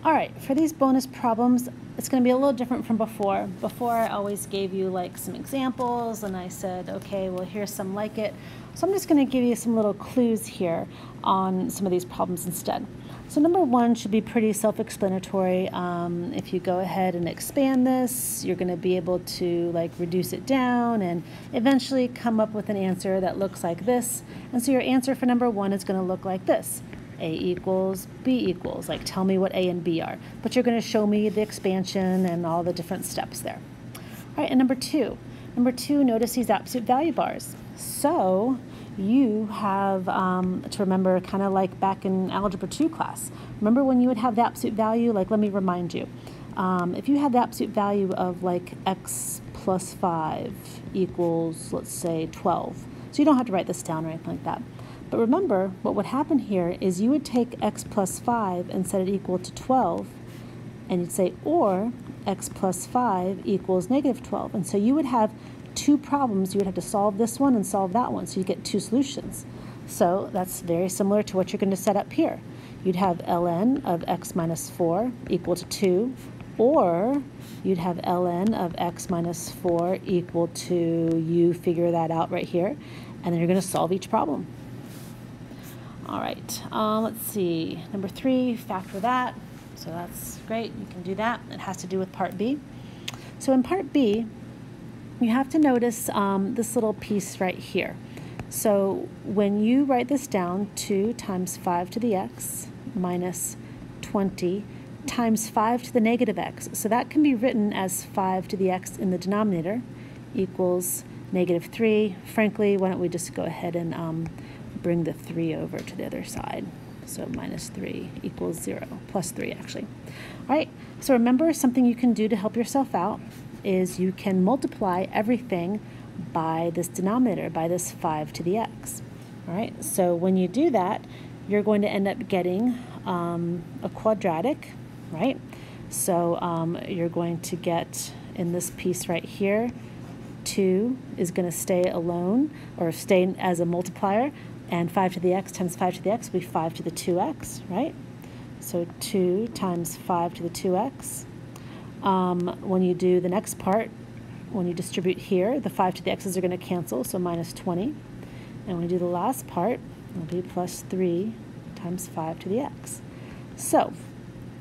All right, for these bonus problems, it's going to be a little different from before. Before, I always gave you like some examples and I said, okay, well, here's some like it. So I'm just going to give you some little clues here on some of these problems instead. So number one should be pretty self-explanatory. If you go ahead and expand this, you're going to be able to like reduce it down and eventually come up with an answer that looks like this. And so your answer for number one is going to look like this. A equals B equals, like tell me what A and B are. But you're going to show me the expansion and all the different steps there. All right, and number two, notice these absolute value bars. So you have to remember, kind of like back in Algebra 2 class, remember when you would have the absolute value, like let me remind you, if you had the absolute value of like x plus 5 equals, let's say 12, so you don't have to write this down or anything like that. But remember, what would happen here is you would take x plus 5 and set it equal to 12, and you'd say, or x plus 5 equals negative 12. And so you would have two problems. You would have to solve this one and solve that one, so you get two solutions. So that's very similar to what you're going to set up here. You'd have ln of x minus 4 equal to 2, or you'd have ln of x minus 4 equal to, you figure that out right here, and then you're going to solve each problem. All right, let's see, number 3, factor that. So that's great, you can do that. It has to do with part B. So in part B, you have to notice this little piece right here. So when you write this down, 2 times 5 to the x minus 20 times 5 to the negative x. So that can be written as 5 to the x in the denominator equals negative 3. Frankly, why don't we just go ahead and bring the 3 over to the other side. So minus 3 equals 0, plus 3 actually. All right, so remember something you can do to help yourself out is you can multiply everything by this denominator, by this 5 to the x. All right, so when you do that, you're going to end up getting a quadratic, right? So you're going to get, in this piece right here, 2 is going to stay alone, or stay as a multiplier, and 5 to the x times 5 to the x will be 5 to the 2x, right? So 2 times 5 to the 2x. When you do the next part, when you distribute here, the 5 to the x's are going to cancel, so minus 20. And when you do the last part, it'll be plus 3 times 5 to the x. So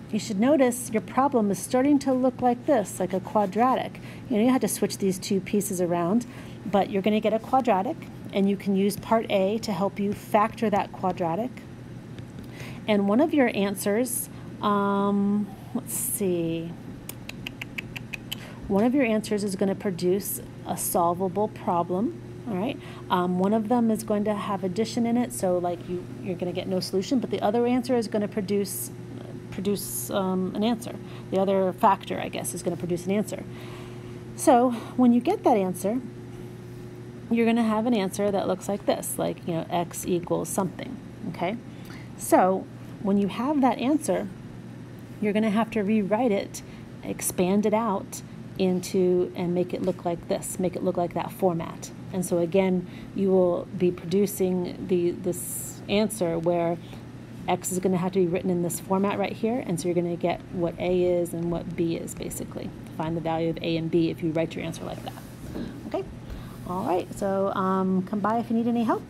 you should notice your problem is starting to look like this, like a quadratic. You have to switch these two pieces around, but you're going to get a quadratic, and you can use part A to help you factor that quadratic. And one of your answers, let's see, one of your answers is going to produce a solvable problem. All right, one of them is going to have addition in it, so like you're going to get no solution, but the other answer is going to produce an answer. The other factor, I guess, is going to produce an answer. So when you get that answer, you're going to have an answer that looks like this, like, x equals something, okay? So when you have that answer, you're going to have to rewrite it, expand it out into, and make it look like this, make it look like that format. And so again, you will be producing this answer where x is going to have to be written in this format right here, and so you're going to get what A is and what B is, basically. Find the value of A and B if you write your answer like that. Okay? All right, so come by if you need any help.